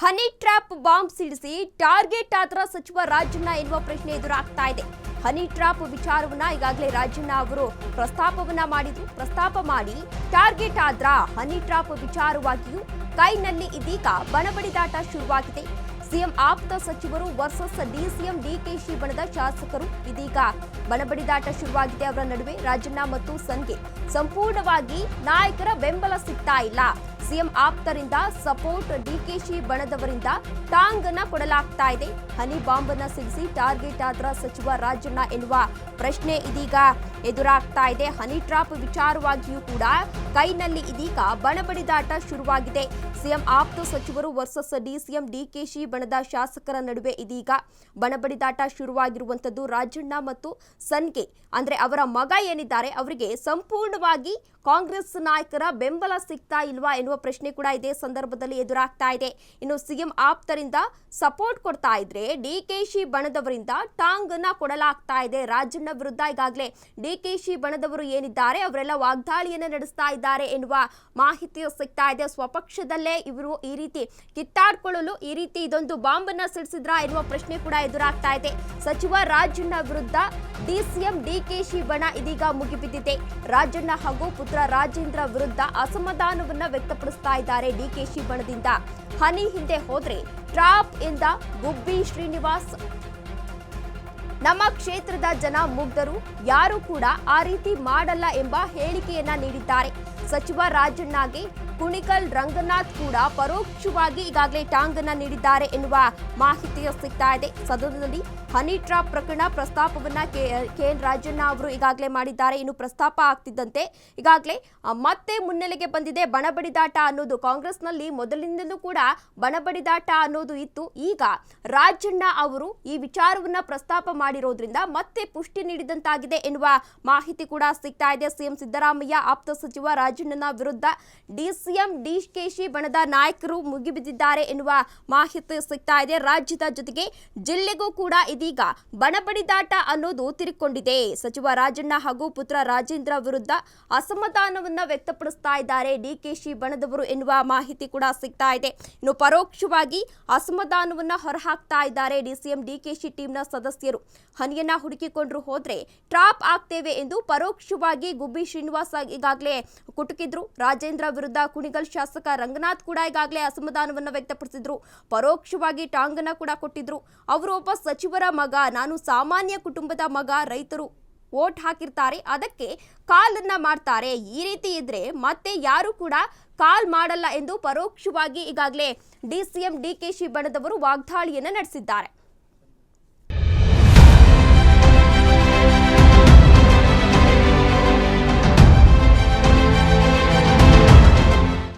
Honey trap bomb ಸಿಡಿಸಿ target ಆದ್ರ ಸಚಿವ ರಾಜಣ್ಣ ಎನ್ನುವ ಪ್ರಶ್ನೆ ಎದುರಾಗ್ತಾ ಇದೆ. ಹನಿ ಟ್ರ್ಯಾಪ್ ವಿಚಾರವನ್ನ ಈಗಾಗಲೇ ರಾಜಣ್ಣ ಅವರು ಪ್ರಸ್ತಾಪ ಮಾಡಿ ಟಾರ್ಗೆಟ್ ಆದ್ರ ಹನಿ ಟ್ರ್ಯಾಪ್ ವಿಚಾರವಾಗಿಯೂ ಕೈನಲ್ಲಿ ಇದೀಗ ಬಣಬಡಿದಾಟ ಶುರುವಾಗಿದೆ. ಸಿಎಂ ಆಪ್ತ ಸಚಿವರು ವರ್ಸಸ್ ಡಿಸಿಎಂ ಡಿಕೆಶಿ ಬಣದ ಶಾಸಕರು ಇದೀಗ ಬಣಬಡಿದಾಟ ಶುರುವಾಗಿದೆ. ಅವರ ನಡುವೆ ರಾಜಣ್ಣ ಮತ್ತು ಸನ್ಗೆ ಸಂಪೂರ್ಣವಾಗಿ ನಾಯಕರ ಬೆಂಬಲ ಸಿಗ್ತಾ ಇಲ್ಲ. ಸಿಎಂ ಆಪ್ತರಿಂದ ಸಪೋರ್ಟ್, ಡಿಕೆಶಿ ಬಣದವರಿಂದ ಟಾಂಗ್ ಅನ್ನ ಕೊಡಲಾಗ್ತಾ ಇದೆ. ಹನಿ ಬಾಂಬ್ ಅನ್ನ ಸಿಡಿಸಿ ಟಾರ್ಗೆಟ್ ಆದ್ರ ಸಚಿವ ರಾಜಣ್ಣ ಎನ್ನುವ ಪ್ರಶ್ನೆ ಇದೀಗ ಎದುರಾಗ್ತಾ ಇದೆ. ಹನಿ ಟ್ರಾಪ್ ವಿಚಾರವಾಗಿಯೂ ಕೂಡ ಕೈನಲ್ಲಿ ಇದೀಗ ಬಣಬಡಿದಾಟ ಶುರುವಾಗಿದೆ. ಸಿಎಂ ಆಪ್ತ ಸಚಿವರು ವರ್ಸಸ್ ಡಿಸಿಎಂ ಡಿಕೆಶಿ ಬಣದ ಶಾಸಕರ ನಡುವೆ ಇದೀಗ ಬಣಬಡಿದಾಟ ಶುರುವಾಗಿರುವಂತದ್ದು. ರಾಜಣ್ಣ ಮತ್ತು ಸನ್ಗೆ ಅಂದ್ರೆ ಅವರ ಮಗ ಏನಿದ್ದಾರೆ ಅವರಿಗೆ ಸಂಪೂರ್ಣವಾಗಿ ಕಾಂಗ್ರೆಸ್ ನಾಯಕರ ಬೆಂಬಲ ಸಿಗ್ತಾ ಇಲ್ವಾ ಎನ್ನುವ ಪ್ರಶ್ನೆ ಕೂಡ ಇದೇ ಸಂದರ್ಭದಲ್ಲಿ ಎದುರಾಗ್ತಾ ಇದೆ. ಇನ್ನು ಸಿಎಂ ಆಪ್ತರಿಂದ ಸಪೋರ್ಟ್ ಕೊಡ್ತಾ ಇದ್ರೆ ಡಿಕೆಶಿ ಬಣದವರಿಂದ ಟಾಂಗ್ ಅನ್ನ ಕೊಡಲಾಗ್ತಾ ಇದೆ. ರಾಜಣ್ಣ ವಿರುದ್ಧ ಈಗಾಗಲೇ ಡಿಕೆಶಿ ಬಣದವರು ಏನಿದ್ದಾರೆ ಅವರೆಲ್ಲ ವಾಗ್ದಾಳಿಯನ್ನ ನಡೆಸ್ತಾ ಇದ್ದಾರೆ ಎನ್ನುವ ಮಾಹಿತಿ ಸಿಗ್ತಾ ಇದೆ. ಸ್ವಪಕ್ಷದಲ್ಲೇ ಇವರು ಈ ರೀತಿ ಕಿತ್ತಾಡ್ಕೊಳ್ಳಲು ಈ ರೀತಿ ಇದೊಂದು ಬಾಂಬ್ ಅನ್ನ ಸಿಡಿಸಿದ್ರ ಎನ್ನುವ ಪ್ರಶ್ನೆ ಕೂಡ ಎದುರಾಗ್ತಾ ಇದೆ. ಸಚಿವ ರಾಜಣ್ಣ ವಿರುದ್ಧ ಡಿಸಿಎಂ ಡಿಕೆಶಿ ಬಣ ಇದೀಗ ಮುಗಿಬಿದ್ದಿದೆ. ರಾಜಣ್ಣ ಹಾಗೂ ಪುತ್ರ ರಾಜೇಂದ್ರ ವಿರುದ್ಧ ಅಸಮಾಧಾನವನ್ನ ವ್ಯಕ್ತಪಡಿಸ್ತಾ ಇದ್ದಾರೆ ಡಿಕೆಶಿ ಬಣದಿಂದ. ಹನಿ ಹಿಂದೆ ಹೋದ್ರೆ ಟ್ರಾಪ್ ಎಂದ ಗುಬ್ಬಿ ಶ್ರೀನಿವಾಸ್. ನಮ್ಮ ಕ್ಷೇತ್ರದ ಜನ ಮುಗ್ಧರು, ಯಾರು ಕೂಡ ಆ ರೀತಿ ಮಾಡಲ್ಲ ಎಂಬ ಹೇಳಿಕೆಯನ್ನ ನೀಡಿದ್ದಾರೆ. ಸಚಿವ ರಾಜಣ್ಣಗೆ ಕುಣಿಗಲ್ ರಂಗನಾಥ್ ಕೂಡ ಪರೋಕ್ಷವಾಗಿ ಈಗಾಗಲೇ ಟಾಂಗ್ ಅನ್ನ ನೀಡಿದ್ದಾರೆ ಎನ್ನುವ ಮಾಹಿತಿ ಸಿಗ್ತಾ ಇದೆ. ಸದನದಲ್ಲಿ ಹನಿ ಟ್ರಾಪ್ ಪ್ರಕರಣ ಪ್ರಸ್ತಾಪವನ್ನ ಕೆಎನ್ ರಾಜಣ್ಣ ಅವರು ಈಗಾಗಲೇ ಮಾಡಿದ್ದಾರೆ. ಇನ್ನು ಪ್ರಸ್ತಾಪ ಆಗ್ತಿದ್ದಂತೆ ಈಗಾಗಲೇ ಮತ್ತೆ ಮುನ್ನೆಲೆಗೆ ಬಂದಿದೆ ಬಣಬಡಿದಾಟ ಅನ್ನೋದು. ಕಾಂಗ್ರೆಸ್ನಲ್ಲಿ ಮೊದಲಿನಿಂದಲೂ ಕೂಡ ಬಣಬಡಿದಾಟ ಅನ್ನೋದು ಇತ್ತು. ಈಗ ರಾಜಣ್ಣ ಅವರು ಈ ವಿಚಾರವನ್ನ ಪ್ರಸ್ತಾಪ ಮಾಡಿರೋದ್ರಿಂದ ಮತ್ತೆ ಪುಷ್ಟಿ ನೀಡಿದಂತಾಗಿದೆ ಎನ್ನುವ ಮಾಹಿತಿ ಕೂಡ ಸಿಗ್ತಾ ಇದೆ. ಸಿಎಂ ಸಿದ್ದರಾಮಯ್ಯ ಆಪ್ತ ಸಚಿವ ರಾಜಣ್ಣನ ವಿರುದ್ಧ ಡಿಸಿಎಂ ಡಿಕೆಶಿ ಬಣದ ನಾಯಕರು ಮುಗಿಬಿದ್ದಿದ್ದಾರೆ ಎನ್ನುವ ಮಾಹಿತಿ ಸಿಗ್ತಾ ಇದೆ. ರಾಜ್ಯದ ಜೊತೆಗೆ ಜಿಲ್ಲೆಗೂ ಕೂಡ ಇದೀಗ ಬಣಬಡಿದಾಟ ಅನ್ನೋದು ತಿರುಗಿಕೊಂಡಿದೆ. ಸಚಿವ ರಾಜಣ್ಣ ಹಾಗೂ ಪುತ್ರ ರಾಜೇಂದ್ರ ವಿರುದ್ಧ ಅಸಮಾಧಾನವನ್ನ ವ್ಯಕ್ತಪಡಿಸ್ತಾ ಇದ್ದಾರೆ ಡಿಕೆಶಿ ಬಣದವರು ಎನ್ನುವ ಮಾಹಿತಿ ಕೂಡ ಸಿಗ್ತಾ ಇದೆ. ಇನ್ನು ಪರೋಕ್ಷವಾಗಿ ಅಸಮಾಧಾನವನ್ನ ಹೊರಹಾಕ್ತಾ ಇದ್ದಾರೆ ಡಿಸಿಎಂ ಡಿಕೆಶಿ ಟೀಮ್ನ ಸದಸ್ಯರು. ಹನಿಯನ್ನ ಹುಡುಕಿಕೊಂಡ್ರು ಹೋದ್ರೆ ಟ್ರಾಪ್ ಆಗ್ತೇವೆ ಎಂದು ಪರೋಕ್ಷವಾಗಿ ಗುಬ್ಬಿ ಶ್ರೀನಿವಾಸ್ ಈಗಾಗಲೇ ಕುಟುಕಿದ್ರು. ರಾಜೇಂದ್ರ ವಿರುದ್ಧ ಕುಣಿಗಲ್ ಶಾಸಕ ರಂಗನಾಥ್ ಕೂಡ ಈಗಾಗಲೇ ಅಸಮಾಧಾನವನ್ನ ವ್ಯಕ್ತಪಡಿಸಿದ್ರು. ಪರೋಕ್ಷವಾಗಿ ಟಾಂಗ್ ಅನ್ನ ಕೂಡ ಕೊಟ್ಟಿದ್ರು. ಅವರು ಒಬ್ಬ ಸಚಿವರ ಮಗ, ನಾನು ಸಾಮಾನ್ಯ ಕುಟುಂಬದ ಮಗ, ರೈತರು ವೋಟ್ ಹಾಕಿರ್ತಾರೆ, ಅದಕ್ಕೆ ಕಾಲನ್ನ ಮಾಡ್ತಾರೆ. ಈ ರೀತಿ ಇದ್ರೆ ಮತ್ತೆ ಯಾರು ಕೂಡ ಕಾಲ್ ಮಾಡಲ್ಲ ಎಂದು ಪರೋಕ್ಷವಾಗಿ ಈಗಾಗಲೇ ಡಿಸಿಎಂ ಡಿಕೆಶಿ ಬಣದವರು ವಾಗ್ದಾಳಿಯನ್ನ ನಡೆಸಿದ್ದಾರೆ.